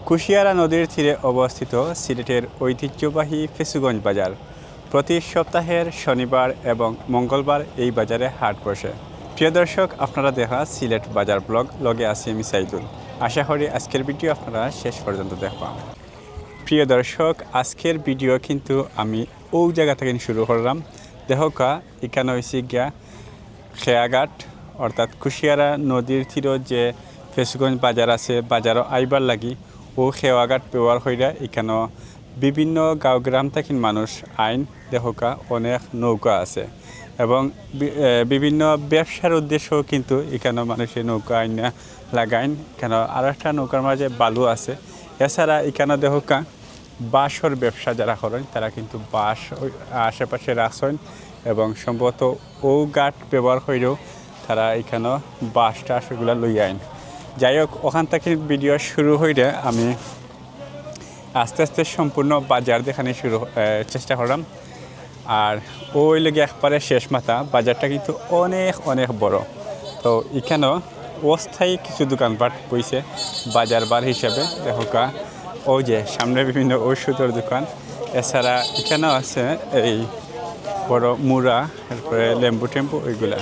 কুশিয়ারা নদীর তীরে অবস্থিত সিলেটের ঐতিহ্যবাহী ফেসুগঞ্জ বাজার। প্রতি সপ্তাহের শনিবার এবং মঙ্গলবার এই বাজারে হাট বসে। প্রিয় দর্শক, আপনারা দেখা সিলেট বাজার ব্লগ লগে আছি আমি সাইদুল। আশা করি আজকের ভিডিও আপনারা শেষ পর্যন্ত দেখবেন। প্রিয় দর্শক, আজকের ভিডিও কিন্তু আমি ওই জায়গা থেকে শুরু করলাম। দেখা এখানে হয়েছে গিয়া খেয়াঘাট, অর্থাৎ কুশিয়ারা নদীর তীরে যে ফেসুগঞ্জ বাজার আছে, বাজারও আইবার লাগি ও খেয়াঘাট ব্যবহার কইরা এখানেও বিভিন্ন গাঁও গ্রাম থেকে মানুষ আইন। দেখা অনেক নৌকা আছে এবং বিভিন্ন ব্যবসার উদ্দেশ্যেও কিন্তু এখানে মানুষের নৌকা আইন লাগাইন। এখানে আর একটা নৌকার মাঝে বালু আছে। এছাড়া এখানে দেখা বাঁশর ব্যবসা যারা করেন তারা কিন্তু বাঁশ আশেপাশে রাখছেন এবং সম্ভবত ও গাঠ ব্যবহার করেও তারা এখানে বাঁশ টাশ এগুলো লই আইন। যাই হোক, ওখান থেকে ভিডিও শুরু হইলে আমি আস্তে আস্তে সম্পূর্ণ বাজার দেখানে চেষ্টা করলাম। আর ওই লেগে একবারে শেষ মাথা বাজারটা কিন্তু অনেক অনেক বড়। তো এখানেও অস্থায়ী কিছু দোকানপাট বইছে বাজার বার হিসাবে। দেখা ওই যে সামনে বিভিন্ন ঔষধের দোকান। এছাড়া এখানেও আছে এই বড় মুড়া, তারপরে লেম্বু টেম্পু ওইগুলা।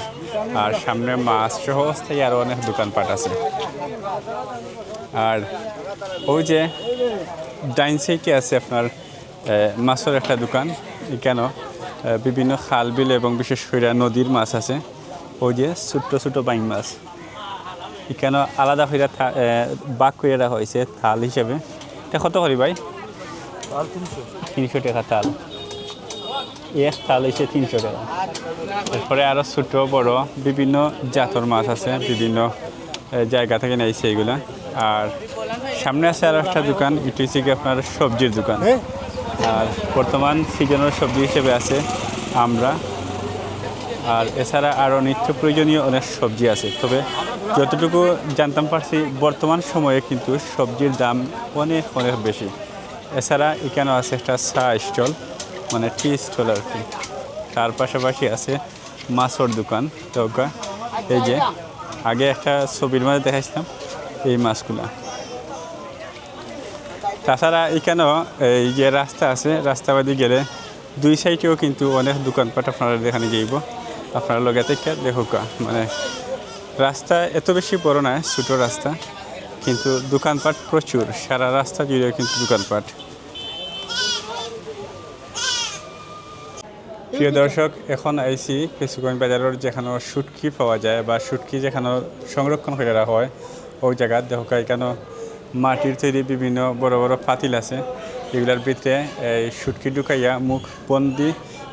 আর সামনে মাছ সহ অস্থায়ী আরও অনেক দোকানপাট আছে। আর ওই যে ডাইন সাইডে আছে আপনার মাছের একটা দোকান। এখানেও বিভিন্ন খাল বিল এবং বিশেষ করে নদীর মাছ আছে। ওই যে ছোট্ট ছোট বাইং মাছ এখানেও আলাদা করে বাক করে রাখা হয়েছে থাল হিসেবে। এটা কত করি ভাই? 300 টাকা থাল। এক থাল হয়েছে 300 টাকা। এরপরে আরও ছোটো বড় বিভিন্ন জাতর মাছ আছে, বিভিন্ন জায়গা থেকে নিয়েছে এগুলা। আর সামনে আছে আর একটা দোকান, এটি হচ্ছে কি আপনার সবজির দোকান। আর বর্তমান সিজনের সবজি হিসেবে আছে আমরা। আর এছাড়া আরও নিত্য প্রয়োজনীয় অনেক সবজি আছে। তবে যতটুকু জানতাম পারছি বর্তমান সময়ে কিন্তু সবজির দাম অনেক অনেক বেশি। এছাড়া এখানেও আছে একটা চা স্টল, মানে টি স্টল আর কি। তার পাশাপাশি আছে মাছের দোকান। দেখা এই যে আগে একটা ছবির মাঝে দেখাইছিলাম এই মাছগুলা। তাছাড়া এখানেও এই যে রাস্তা আছে, রাস্তাবাদি গেলে দুই সাইডেও কিন্তু অনেক দোকানপাট আপনারা দেখানে যাইব। আপনারা লগে থেকে দেখা মানে রাস্তা এত বেশি বড় না, ছোটো রাস্তা, কিন্তু দোকানপাট প্রচুর। সারা রাস্তা জুড়ে কিন্তু দোকানপাট। প্রিয় দর্শক, এখন আইসি ফেসুগঞ্জ বাজারের যেখানে শুটকি পাওয়া যায় বা শুটকি যেখানে সংরক্ষণ করে রাখা হয় ওই জায়গা। দেখা এখানে মাটির তৈরি বিভিন্ন বড় বড় পাতিল আছে। এগুলোর ভিতরে এই শুটকি ঢুকাইয়া মুখ বন্দি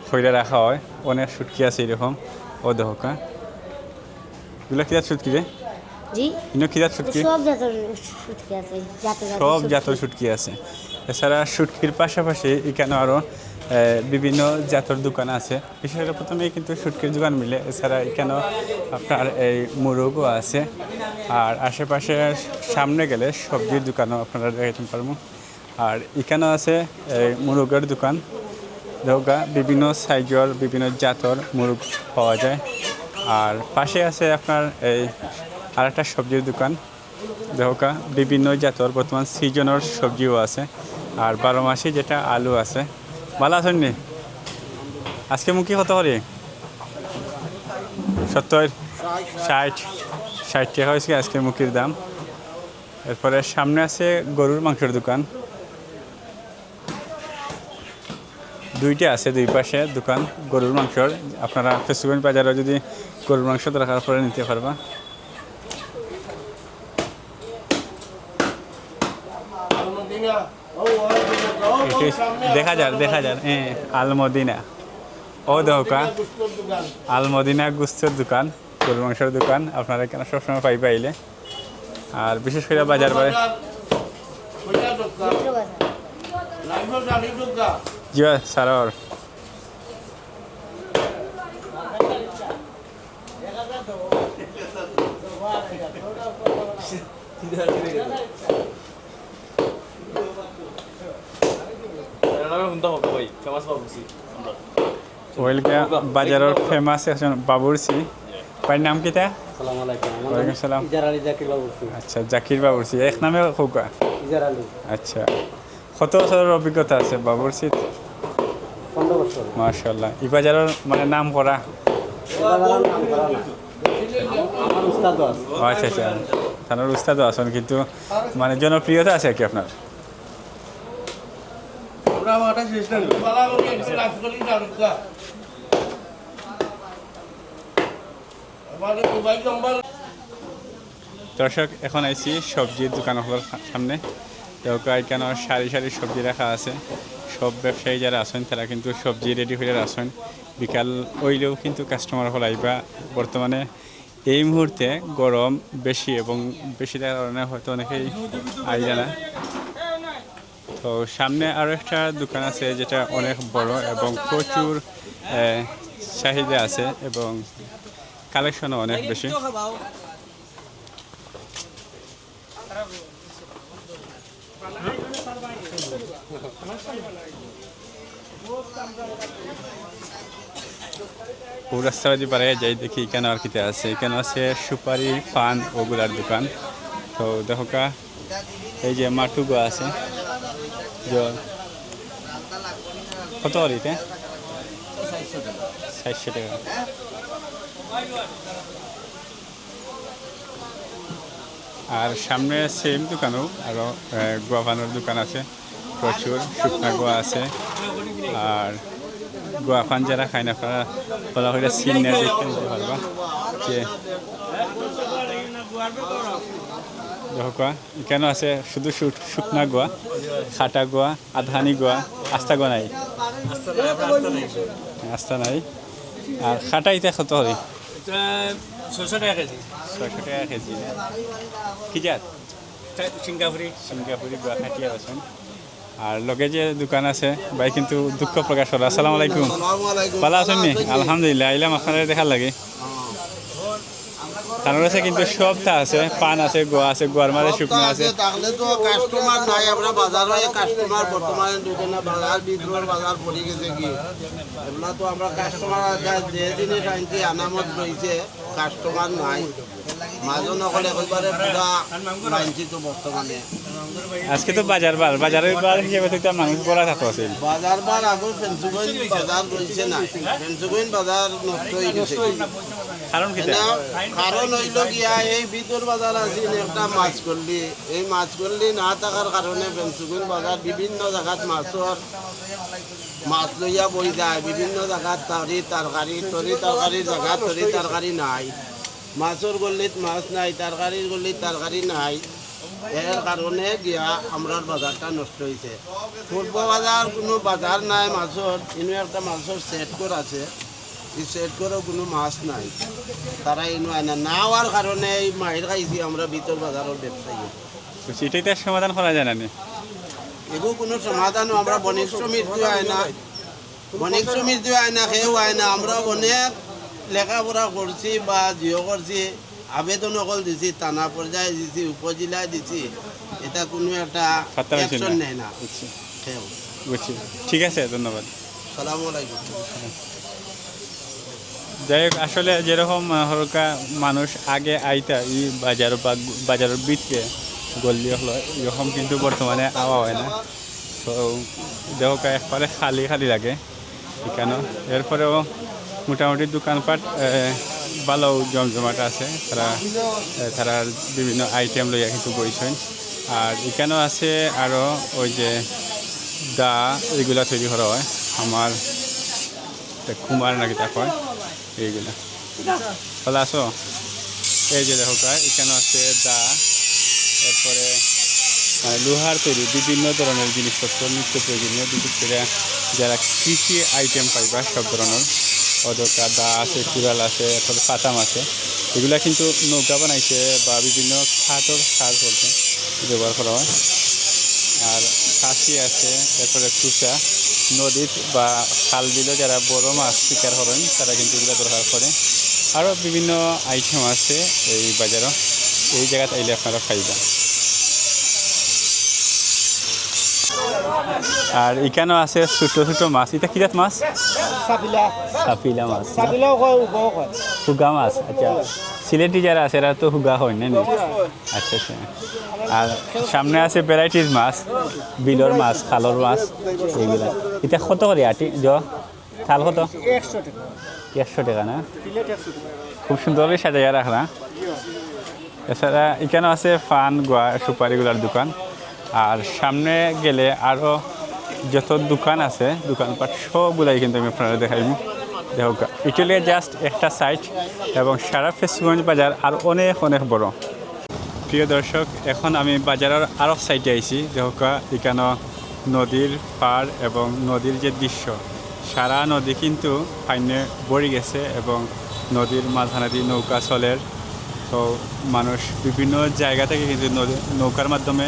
করে রাখা হয়। অনেক শুটকি আছে এরকম। ও দেখা এগুলো কিরাত শুটকি রে? কিরাত শুটকি? সব জাতের শুটকি আছে। এছাড়া শুটকির পাশাপাশি এখানে আরও বিভিন্ন জাতের দোকান আছে। বিশেষ করে প্রথমেই কিন্তু শুটকির দোকান মিলে। এছাড়া এখানেও আপনার এই মুরগও আছে। আর আশেপাশে সামনে গেলে সবজির দোকানও আপনারা দেখাতে পারবো। আর এখানেও আছে এই মুরগের দোকান। দেখা বিভিন্ন সাইজের বিভিন্ন জাতের মুরগ পাওয়া যায়। আর পাশে আছে আপনার এই আর একটা সবজির দোকান। দেখা বিভিন্ন জাতের বর্তমান সিজনের সবজিও আছে। আর 12 মাসে যেটা আলু আছে। ভালো আছেন নি? আজকে মুখি কত করে? 70, 60 টাকা হয়েছে আজকে মুখির দাম। এরপরে সামনে আছে গরুর মাংসের দোকান। দুইটা আছে, দুই পাশে দোকান গরুর মাংসর। আপনারা ফেসুগঞ্জ বাজারে যদি গরুর মাংস দরকার পরে নিতে পারবা। দেখা যার হ্যাঁ, আলমদিনা। ও দেখা আলমদিনা গুস্তের দোকান, গরুর মাংসের দোকান। আপনারা কেন সবসময় পাইলে। আর বিশেষ করে বাজার বারে জি স্যার। বাজারের ফেমাস একজন বাবুরচি। ভাইয়ের নাম কি? তা? ওয়ালাইকুম সালাম। আচ্ছা, জাকির বাবুরচি এক নামে হোকা। আচ্ছা, কত বছরের অভিজ্ঞতা আছে বাবুরচিত? 15 বছর। মাশাআল্লাহ। এই বাজারের মানে নাম করা? আমার উস্তাদও আছে। আচ্ছা আচ্ছা, তার উস্তাদও আছেন, কিন্তু মানে জনপ্রিয়তা আছে কি আপনার? দর্শক, এখন আইছি সবজির দোকানগুলোর সামনে। এখানে সারি সারি সবজি রাখা আছে। সব ব্যবসায়ী যারা আছেন তারা কিন্তু সবজি রেডি হয়ে আছেন। বিকাল হইলেও কিন্তু কাস্টমার হল আইবা। বর্তমানে এই মুহূর্তে গরম বেশি, এবং বেশি থাকার কারণে হয়তো অনেকেই আইলা না। তো সামনে আরও একটা দোকান আছে যেটা অনেক বড় এবং প্রচুর চাহিদা আছে এবং কালেকশনও অনেক বেশি। রাস্তাবাদী পাড়ায় যাই, দেখি এখানে আর কিতে আছে। এখানে আছে সুপারি, পান ওগুলার দোকান। তো দেখো এই যে মাটুগো আছে, কত আর এটা? 400 টাকা। আর সামনে সেম দোকানও আরও গোয়া পানের দোকান আছে, প্রচুর শুকনা গোয়া আছে। আর গোয়া পান যারা খায় না আপনারা বলা হলে সিনিয়ার দেখতে নিতে পারবা। যে দেখো এখানে আছে শুধু শুকনা গোয়া, খাটা গোয়া, আধানি গোয়া, আস্তা গোয়া নাই, আস্তা নাই। আর খাটা এটা কত হয়? 600 টাকা কেজি। 600 টাকা কেজি। কি জাত? সিঙ্গাপুরি গোয়া খাটিয়া আছেন। আর লগে যে দোকান আছে ভাই কিন্তু দুঃখ প্রকাশ হলো। আসসালামু আলাইকুম। ভালো আছেন নি? আলহামদুলিল্লাহ। আইলাম আপনারা দেখার লাগে। তার কাছে কিন্তু সবটা আছে, পান আছে, গোয়া আছে, গোয়ার মাঝে শুকনো আছে। তাহলে তো কাস্টমার নাই, আমরা বাজারে কাস্টমার বর্তমানে দোকানে বাজার বিদ্রোহ বাজার পড়ে গেছে কি এগুলা তো আমরা কাস্টমার যে জিনিস আনছি আনামত রয়েছে, কাস্টমার নাই। মাঝে নকলে একবারে পুরা আনছি তো বর্তমানে। আজকে তো বাজারের বার হিসেবে তো মানুষ বলা থাকতো আছে। বাজার বার আগর ফেন্সুগঞ্জ বাজার রয়েছে না, ফেন্সুগঞ্জ বাজার নষ্ট হয়ে গেছে। কারণ কি? কারণ হইল গিয়া এই ভিতর বাজার আছে একটা মাছ করলি, এই মাছ করলি না থাকার কারণে ফেন্সুগঞ্জ বাজার বিভিন্ন জায়গাত মাছ লইয়া বই যায়, বিভিন্ন জায়গাত তরকারির জায়গা তরকারি নাই, মাছের গল্লিত মাছ নাই, তরকারির গল্লিত তরকারি নাই। এর কারণে গিয়া আমরা বাজারটা নষ্ট হয়েছে। পূর্ব বাজার কোনো বাজার নাই মাছের, ইনো একটা মাছের সেট করে আছে, এই সেট করেও কোনো মাছ নাই, তারা ইনো আয় না হওয়ার কারণে এই মাহির খাইছি আমরা ভিতর বাজারের ব্যবসায়ী। সেটাই তার সমাধান করা যায় না। এগুলো কোনো সমাধানও আমরা বণিক সমিতি আয় না, বণিক সমিতি আয় না, কেউ আয় না। আমরা অনেক লেখাপড়া করছি বা জিও করছি, আবেদন অকল দিছি, থানা পর্যায়ে দিছি, উপজেলায় দিছি, এটা কোনো একটা অ্যাকশন নেয় না। বুঝছি, ঠিক আছে, ধন্যবাদ। সালামু আলাইকুম। যাই হোক, আসলে যেরকম হরকা মানুষ আগে আইতা এই বাজারের ভিতরে গল্লি হলো, এরকম কিন্তু বর্তমানে আওয়া হয় না। তো দেহকা একবারে খালি লাগে এখানে। এরপরেও মোটামুটি দোকানপাট ভালো জমজমাট আছে, তারা বিভিন্ন আইটেম লইয়া কিন্তু বইছেন। আর এখানেও আছে আরও ওই যে দা এগুলা তৈরি করা হয়, আমার কুমার নাকি তা হয় এইগুলা। ভালো আছো? এই যে দেখো এখানে আছে দা, এরপরে মানে লোহার তৈরি বিভিন্ন ধরনের জিনিসপত্র, নিত্য প্রয়োজনীয়, বিশেষ করে যারা কৃষি আইটেম পাইবা সব ধরনের অদরকার দা আছে, কুড়াল আছে, এরপরে পাতাম আছে। এগুলা কিন্তু নৌকা বানাইছে বা বিভিন্ন খাটর সার করতে ব্যবহার করা হয়। আর খাসি আছে, এরপরে চুষা, নদীত বা খাল বিলে যারা বড় মাছ শিকার করেন তারা কিন্তু এগুলো দরকার করে। আরও বিভিন্ন আইটেম আছে এই বাজারও, এই জায়গাতে আইলে আপনারা খাইবা। আর এখানেও আছে ছোট মাছ। এটা কি জাত মাছ? সাপিলা মাছ, ফুগা মাছ। আচ্ছা, সিলেটি যারা আছে এরা তো হুগা হয় না নি? আচ্ছা আচ্ছা। আর সামনে আছে ভ্যারাইটিস মাছ, বিলর মাছ, খালর মাছ এইগুলা। এটা কত করে আটি থাল কত? 100 টাকা না? খুব সুন্দরই সাজাইয়া রাখলা। এছাড়া এখানে আছে ফান গোয়া সুপারিগুলার দোকান। আর সামনে গেলে আরও যত দোকান আছে দোকানপাট সবগুলাই কিন্তু আমি আপনারা দেখাইব। দেখো এটা জাস্ট একটা সাইট এবং সারা ফেসুগঞ্জ বাজার আর অনেক অনেক বড়। প্রিয় দর্শক, এখন আমি বাজারের আরও সাইডে আইছি। দেখো এখানে নদীর পাড় এবং নদীর যে দৃশ্য, সারা নদী কিন্তু পাইনে ভরে গেছে এবং নদীর মাঝানাদি নৌকা চলের। তো মানুষ বিভিন্ন জায়গা থেকে কিন্তু নৌকার মাধ্যমে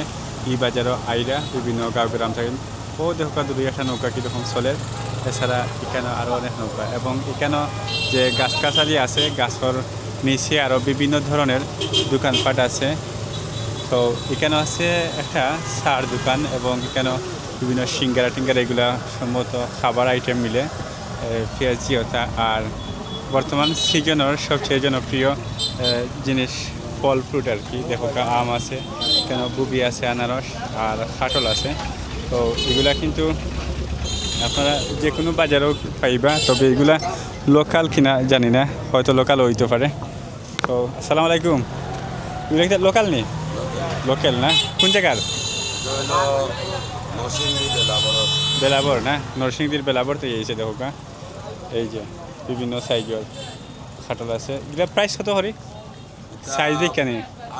এই বাজারও আইরা বিভিন্ন গাঁও গ্রাম থেকে ও দেখা দুই একটা নৌকা কীরকম চলে। এছাড়া এখানে আরও অনেক নৌকা এবং এখানে যে গাছগাছালি আছে গাছের নিচে আরও বিভিন্ন ধরনের দোকানপাট আছে। তো এখানে আছে একটা সার দোকান এবং এখানে বিভিন্ন সিঙ্গারা টিঙ্গারা এগুলা সম্ভবত খাবার আইটেম মিলে পেঁয়াজি ওটা। আর বর্তমান সিজনের সবচেয়ে জনপ্রিয় জিনিস ফল ফ্রুট আর কি। দেখো আম আছে, কেন বুবি আছে, আনারস আর খাটল আছে। তো এগুলা কিন্তু আপনারা যে কোনো বাজারেও পাইবা, তবে এগুলা লোকাল কিনা জানি না, হয়তো লোকাল হইতে পারে। তো আসসালামু আলাইকুম। এগুলো কি লোকাল নেই? লোকাল না? কোন জায়গার? বেলাবর না? নরসিংদীর বেলাবর থেকে এসে দেখো এই যে বিভিন্ন সাইজের খাটল আছে। এগুলো প্রাইস কত হরি? সাইজ দিক কেন?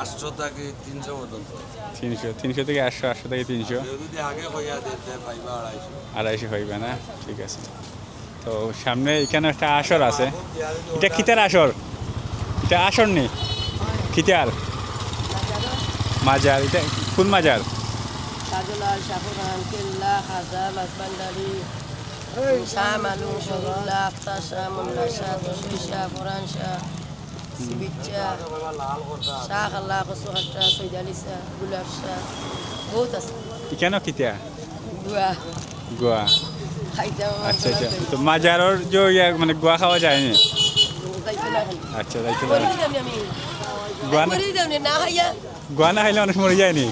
800 থেকে 300 পর্যন্ত। 300 থেকে 800, 800 থেকে 300, যদি আগে কইয়া দিতে পাইবা 250 হইবে না? ঠিক আছে। তো সামনে এখানে একটা আসর আছে। এটা কিতার আসর? এটা আসর নেই, কিতার মাজার। এটা কোন মাজার? সাজলাল, শাহপুরান, কেল্লা, খাজা, মাছবান্ডারি, শাহ, মালুম, শহীদুল্লাহ, আফতার শাহ, মোল্লা শাহ, তসলি শাহ, ফরান শাহ, সিবির শাহ, শাহ খাল্লা, কচুহাট্টা, সৈদ আলী শাহ, গুলাব শাহ, বহুত আছে। এখানেও কিতা গুয়া গোয়া? খাইতে আচ্ছা আচ্ছা। তো মাজারের যে মানে গোয়া খাওয়া যায়নি? যাইতে না খালি আচ্ছা, যাইতে করি পারে। যাবনি আমি গোয়া না? করি যাবনি না খাইয়া গোয়া না খাইলে অনেক মরে যায়নি?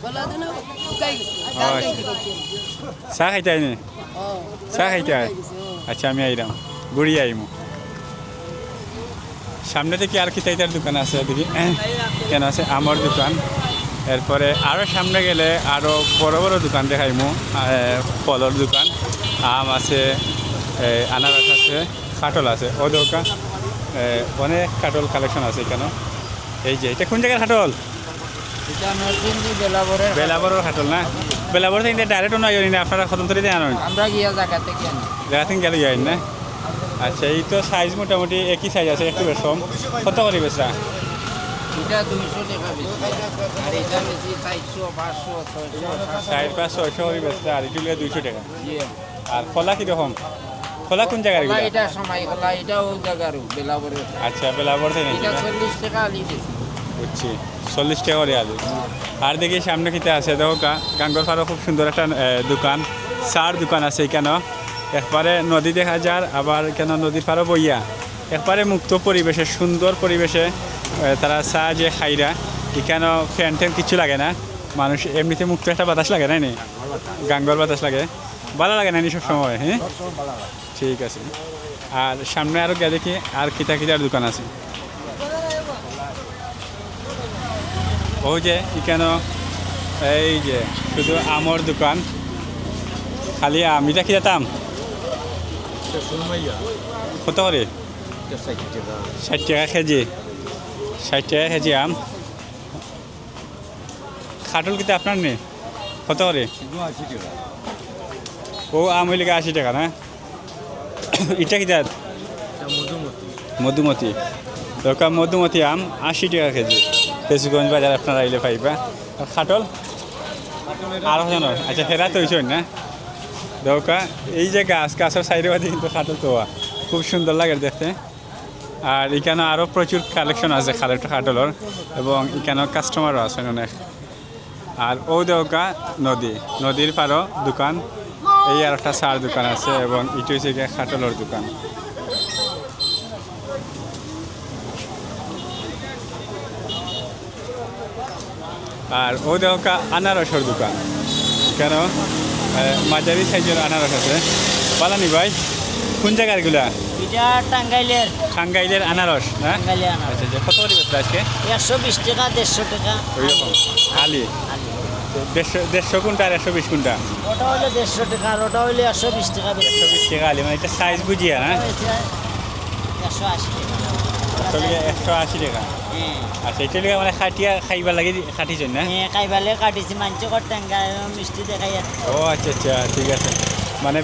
বলা দেন শুকাই গেছে গান গাইতে গাইতে চা খাইতে আইনি? চা খাইতে আয়? আচ্ছা, আমি আইলাম, ঘুরি আইমু। সামনে থেকে আর কিতাইতার দোকান আছে দেখি, কেন আছে আমের দোকান। এরপরে আরও সামনে গেলে আরও বড় বড় দোকান দেখাইমু, ফলের দোকান। আম আছে, আনারস আছে, কাটল আছে। ও দোকান অনেক কাটল কালেকশন আছে এখানে। এই যে এটা কোন জায়গার কাটল? এটা নরসিংদী বেলাবরের। বেলাবরের কাটল না? বেলাবর থেকে ডাইরেক্ট নয় না, আপনারা খতম করে দিয়ে আনেন? আমরা গিয়া জায়গা থেকে আনি। জায়গা থেকে গেলে যাই না? আচ্ছা, এই তো সাইজ মোটামুটি একই সাইজ আছে, একটু বেশম। কত করে বেচরা? এটা 200 টাকা বেশি, আর এটা বেশি 400, 500, 600, 500, 600 করে বেচরা, আর এগুলো 200 টাকা। ইয়ে আর কলা কীরকম? কলা কোন জায়গার? কলা এটা সময় কলা এটা ও জায়গার বেলাবরের। আচ্ছা, বেলাবর থেকে নাকি? এটা 40 টাকা আলি বেশি। বুঝছি, 40 টাকা করে আলু। আর দেখি সামনে কিতে আছে দেখো গাঙ্গর পাড়ও খুব সুন্দর একটা দোকান, চার দোকান আছে এখানে। একবারে নদী দেখা যায়, আবার কেন নদীর পাড়ও বইয়া একবারে মুক্ত পরিবেশে, সুন্দর পরিবেশে তারা চা যে খাইরা। এখানে ফ্যান ট্যান কিছু লাগে না, মানুষ এমনিতে মুক্ত একটা বাতাস লাগে না নি? গাঙ্গর বাতাস লাগে, ভালো লাগে না নি সব সময়? হ্যাঁ, ঠিক আছে। আর সামনে আরও গিয়ে দেখি আর কিতা কিতার দোকান আছে। ওই যে এখানে এই যে শুধু আমের দোকান, খালি আম। এটা কি দাম? কত করে? 60 টাকা কেজি। 60 টাকা কেজি আম। খাটল কিতা আপনার নেই? কত করে? ও আম হইলে 80 টাকা না? এটা কি দাঁত? মধুমতি। দরকার মধুমতি আম 80 টাকা কেজি। ফেসুগঞ্জ বাজার আপনারা আইলে পাইবা। আর খাটল 250 জন। আচ্ছা, ফেরা তো হয়েছেন না? দৌকা এই যে গাছের সাইডে বাদে কিন্তু খাটল তো খুব সুন্দর লাগে দেখতে। আর এখানে আরও প্রচুর কালেকশন আছে খাটলের, এবং এখানে কাস্টমারও আছেন অনেক। আর ও দৌকা নদীর পাড়ও দোকান। এই আর একটা চার দোকান আছে, এবং এটি হচ্ছে গিয়ে খাটলের দোকান। আর ও দেখা আনারসের দোকান, কেন মাঝারি সাইজের আনারস আছে। পালানি ভাই কোন জায়গার গুলা? এটা টাঙ্গাইলের টাঙ্গাইলের আনারস না? টাঙ্গাইলের আনারস। আচ্ছা আচ্ছা, কত করে বেচলা আজকে? 120 টাকা 150 টাকা ওই রকম আলি আলু। 150 কোনটা আর 120 কোনটা? ওটা হইলো 150 টাকা আর ওটা হইলো 120 টাকা বেশি। 120 টাকা আলি, মানে এটা সাইজ বুঝিয়া না? 180 টাকা। আসলে 180 টাকা। হ্যাঁ আচ্ছা, এটা লিগে মানে খাটিয়া খাইবার লাগে খাটিছেন না? হ্যাঁ কাইবালে কাটিছি মাঞ্চ কর টাঙ্গাই মিষ্টি দেখাই আর ও আচ্ছা আচ্ছা, ঠিক আছে। মানে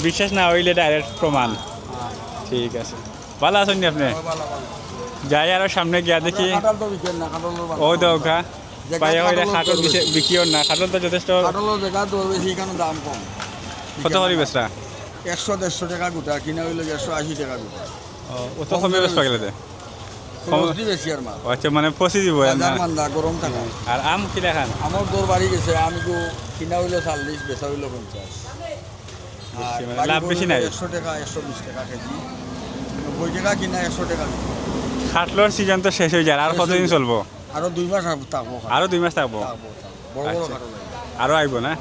বিশ্বাস না হইলে ডাইরেক্ট প্রমাণ। ঠিক আছে, ভালো আছেন নি আপনি? যাই আরো সামনে গিয়া দেখি। ও দৌকা পাইয়া হইলে খাটল বিক্রিও না, খাটল তো যথেষ্ট। কাটলের জায়গা তো বেশি, এখানে দাম কম। কত করি বেচরা? 100-150 টাকা গোটা, কিনা হইলে 180 টাকা গোটা। ও তো কমে বেচবা গেলে দে। খরচ দি বেশি আর মাল। ও আচ্ছা, মানে পচি দিব না? বাজার মান্দা, গরম থাকা। আর আম কিলা খান? আমার দর বাড়ি গেছে, আমি তো কিনা হইলো 40, বেচা হইলো 50। আর মানে বাড়ি লাভ বেশি নাই? 100 টাকা 120 টাকা কেজি, 90 টাকা কিনা 100 টাকা বিক্রি। খাটলোর সিজন তো শেষ হয়ে যায়, আর কতদিন চলবো? আরো 2 মাস থাকবো। আরো 2 মাস থাকবো? বড় বড় আচ্ছা। কাটল। আরো আইব না?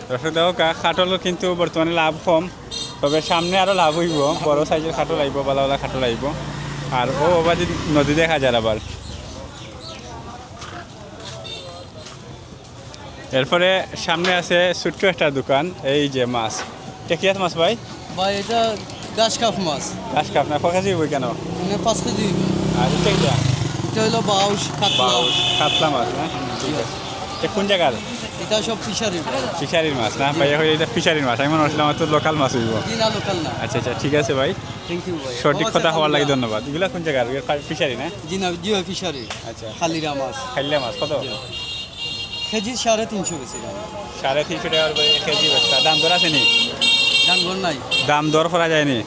দর্শক দেখো খাটল কিন্তু বর্তমানে লাভ কম, তবে সামনে আরো লাভ হইব। বড় সাইজের খাটল আইব, বালা খাটল আইব। আর ও বাবা নদী দেখা যায় আবার। এরপরে সামনে আছে ছোট্ট একটা দোকান, এই যে মাছ। এটা কি মাছ ভাই? ভাই এটা গাছ কাপ মাছ, ঘাস কাপ না, কখাজি বই কেন? মানে 5 কেজি। আর এটা এটা হলো বাউশ কাতলা। কাতলা মাছ না? ঠিক আছে। এটা কোন জায়গার? এটা সব ফিশারি, ফিশারির মাছ না ভাই? হয়ে এটা ফিশারির মাছ, আমি মনে হচ্ছিল আমার তো লোকাল মাছ হইব। কিনা লোকাল না। আচ্ছা আচ্ছা, ঠিক আছে ভাই, থ্যাংক ইউ ভাই। সঠিক কথা হওয়ার লাগে ধন্যবাদ। এগুলা কোন জায়গার? ফিশারি না? জি না, জি ফিশারি। আচ্ছা, খালিরা মাছ খাইলে মাছ কত? কেজি 350 বেশি দাম। 350 টাকার কেজি বেচা। দাম দর আছে নি? দাম ঘর নাই, দাম দর করা যায়নি?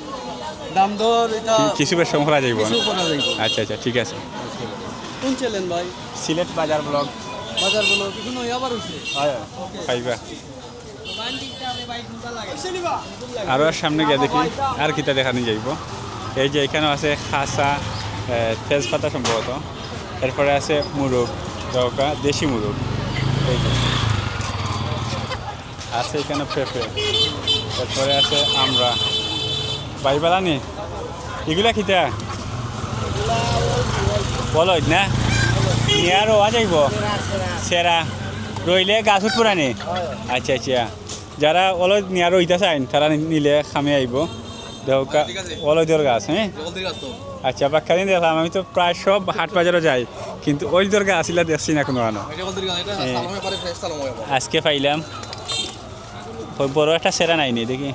দাম দর এটা কিছু বেশ কম করা যাইব না? কিছু করা যাইব। আচ্ছা আচ্ছা, ঠিক আছে। কোন চ্যানেল ভাই? সিলেট বাজার ব্লগ। বাজার বলো কোনো আবার হইছে। খাইবা আরো সামনে গিয়ে দেখি আর কিতা দেখানি যাইব। এই যে এখানেও আছে খাসা, তেজপাতা সম্ভবত। এরপরে আছে মুরগ, দরকা দেশি মুরগ। এই যে আছে এখানে পেঁপে। এরপরে আছে আমরা বাইবালানি। এগুলা খিতা বলো না নিয়ে আরো যাইব সেরা রইলে গাছ উঠপুরানি। আচ্ছা আচ্ছা, যারা অলদ নিয়ে রইতে চাইন তারা নিলে খামে আইব। দেহকা অলদর গাছ। হ্যাঁ আচ্ছা, বাক্কাদিন দেখলাম আমি তো প্রায় সব হাট বাজারও যাই, কিন্তু ওইদর গাছ আসলে দেখছি না কোনো আনো। আজকে পাইলাম ওই বড় একটা সেরা নাইনি দেখি।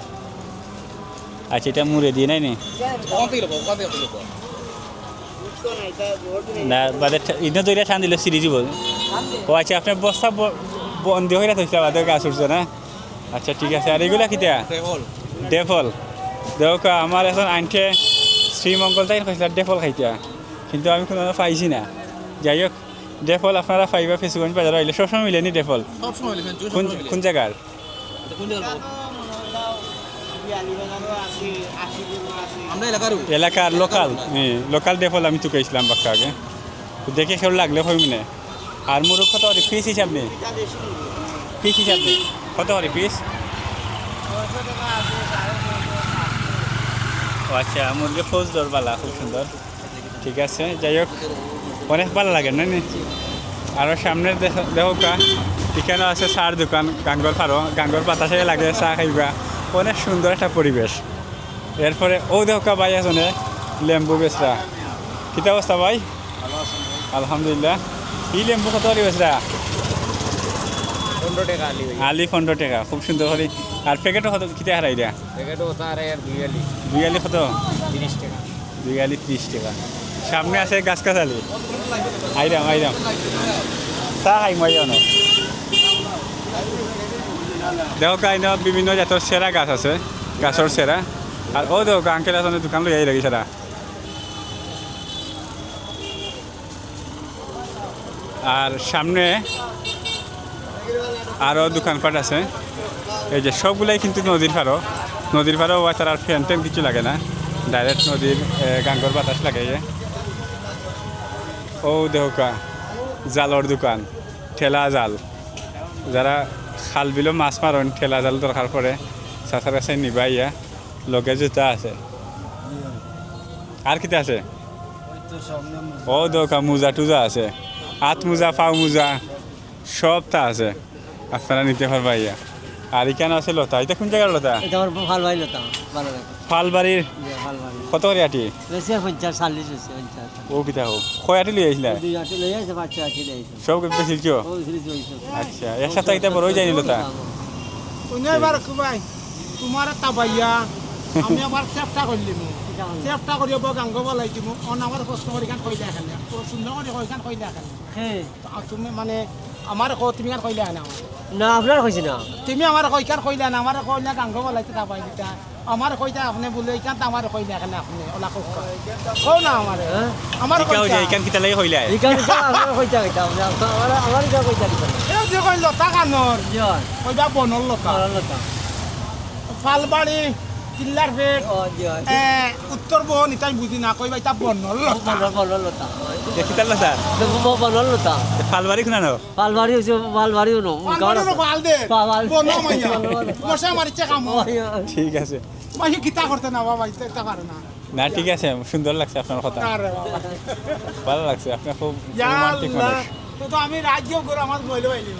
আচ্ছা, এটা মুড়ে দিয়ে নাইনি না? বাদে ইনো তো এটা ঠান দিল সিঁড়ি দিব। ও আচ্ছা, আপনার বস্তা বন্দি হয়ে থাকছিল বাদে গাছ উঠছে না? আচ্ছা ঠিক আছে। আর এগুলা কিতা? ডেফল। দেখ আমার এখন আনতে শ্রীমঙ্গল তাই খাইছিল ডেফল খাইতা, কিন্তু আমি কোনো পাইছি না। যাই হোক, ডেফল আপনারা পাইবা ফেসুগঞ্জ বাজার আইলে সবসময় মিলেনি ডেফল? কোন জায়গার? এলাকার লোকাল ডেফল আমি তো কইছিলাম বাক্কা আগে, তো দেখে কেউ লাগলে হই মনে। আর মুরগ কত করে পিস হিসাব নেই? পিস হিসাব নেই কত করে পিস? ও আচ্ছা, মুরগি ফৌজ দরবালা খুব সুন্দর। ঠিক আছে, যাই হোক, অনেক ভালো লাগে না? আরও সামনের দেহকা এখানে আছে চার দোকান, গাঙ্গর পারো গাঙ্গর বাতাসে লাগে চা খাইবা, অনেক সুন্দর একটা পরিবেশ। এরপরে ও দেহকা ভাই আছে লেম্বু বেচরা। কিতা অবস্থা ভাই? আলহামদুলিল্লাহ। ই লেম্বু কত করে বেচরা? 15 টাকা আলি ভাই। আলি 15 টাকা, খুব সুন্দর করে। আর প্যাকেটও কত কিতা হারাই দেয়া? প্যাকেটও তার আর 2 আলি। 2 আলি কত? 30 টাকা। 2 আলি 30 টাকা। সামনে আছে গাছ কাছালি। আইরাম চা খাই মই জানো। দেখো কাইন বিভিন্ন জাতের সেরা গাছ আছে, গাছের সেরা। আর ও দেখো আঙ্কেল আছে দোকান লই আই লাগি সেরা। আর সামনে আরও দোকানপাট আছে। এই যে সবগুলাই কিন্তু নদীর পাড়ও হয়, তার আর ফ্যান ট্যান কিছু লাগে না, ডাইরেক্ট নদীর গাঙ্গর বাতাস লাগে। ও দেহকা জালর দোকান, ঠেলা জাল। যারা খাল বিলো মাছ মারন ঠেলা জাল দরকার পড়ে চাচার কাছে নিবাইয়া, লগে জুতা আছে। আর কিতা আছে? ও দোকা মোজা টুজা আছে, হাত মোজা পাও মোজা সবটা আছে, আপনারা নিতে পারবাইয়া। আর এখানে আছে লতা। এটা কোন জায়গার লতা? এটা আমার ভাল ভাই লতা, ভালো লাগে। ফালবাড়ির ভাল ভাই কত করে আটি? বেশি 50 40 হচ্ছে 50। ও কিতা হোক কয় আটি লিয়ে আসলে? দুই আটি লই আছে, 5 আটি লই আছে। সব বেশি কিয়? ও বেশি জইছে। আচ্ছা এক সপ্তাহ এটা বড় হয়ে যায়নি লতা? এবার ভাই তোমার তা ভাইয়া আমি আবার চেষ্টা করলিম, চেষ্টা করি গাঙ্গ বলাই দিব। আমার প্রশ্ন করে গান কইলে এখানে সুন্দর করে গান কইলে এখানে হ্যাঁ তুমি মানে আমার তুমি গান কইলে না না আপনার কইছি না। তুমি আমার কইকার কইলে না, আমার কইলে গাঙ্গ বলাইতে তা ভাই দিতা আমার কইতে আপনি বলে এইখান আমার কইলে এখানে আপনি ওলা কও না আমার আমার কিতা হইছে এখান কিতা লাগে হইলা? এই কারণে আপনার কইতা কইতা আমার যা কইতা দিতা। এই যে কইল লতা কানর জন কইবা বনল লতা ভালো লতা। ফালবাড়ি কিল্লার পেট ও জন উত্তর বহন ইতাই বুঝি না কইবা ইতা বনল লতা ভালো লতা। কিতা লতা? ভালো লতা। ফালবাড়ি খুনানো? পালবাড়ি হচ্ছে পালবাড়িও নো। ফাল দে পাল বন মাইয়া মশা মারিছে কাম ঠিক আছে ভাই কিতা করতে না বাবা ইতা পারে না। না ঠিক আছে, সুন্দর লাগছে আপনার কথা, আরে বাবা ভালো লাগছে, আপনি খুব ইয়া রোমান্টিক আল্লাহ, মানুষ। তো আমি রাজ্য করে আমার বইলে পাইলি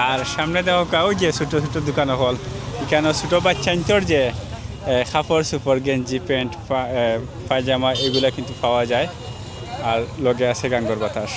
আর সামনে দেখো ওই যে ছোট ছোট দোকান হল, এখানে ছোট বাচ্চান্তর যে কাপড় সুপড় গেঞ্জি প্যান্ট পায়জামা এগুলা কিন্তু পাওয়া যায়। আর লগে আছে গাঙ্গর বাতাস।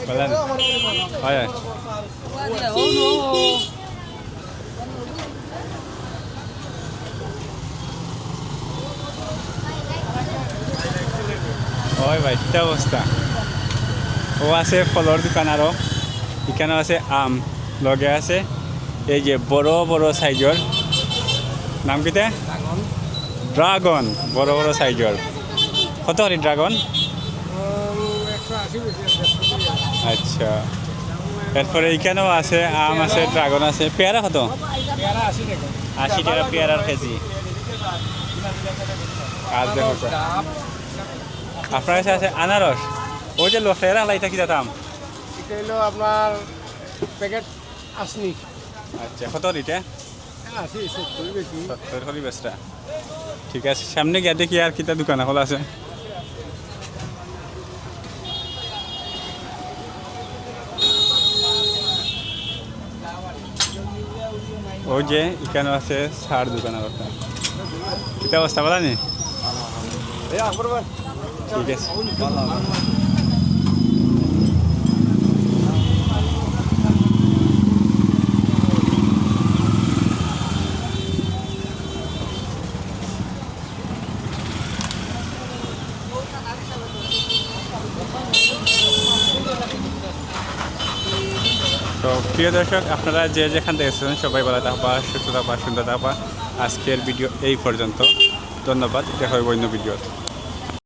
বলেন হয় ওই ভাই কি অবস্থা। ও আছে ফলর দোকান, আরও এখানেও আছে আম, লগে আছে এই যে বড় বড় সাইজর, নাম কিতা? ড্রাগন, বড় বড় সাইজর। কত করে ড্রাগন? আচ্ছা, এরপরে এইখানেও আছে আম আছে, ড্রাগন আছে। পেয়ারা কত? 80 টাকা পেয়ারার কেজি। আর দেখো আপনার কাছে আছে আনারস। ওই যে লোকটা লাই থাকি দাম এটা হলো আপনার প্যাকেট আসনি। আচ্ছা কত এটা? 80 70 বেশি 70 হলি বেচটা। ঠিক আছে, সামনে গিয়ে দেখি আর কিতা দোকান খোলা আছে। ওই যে এখানে আছে সার দোকান, আর একটা কিতা অবস্থা বলা নি? ঠিক আছে তো প্রিয় দর্শক, আপনারা যে যেখান থেকে এসেছেন সবাই ভালো থাকবা, সুস্থ থাকবা, সুন্দর থাকবা। আজকের ভিডিও এই পর্যন্ত, ধন্যবাদ, দেখা হবে অন্য ভিডিও।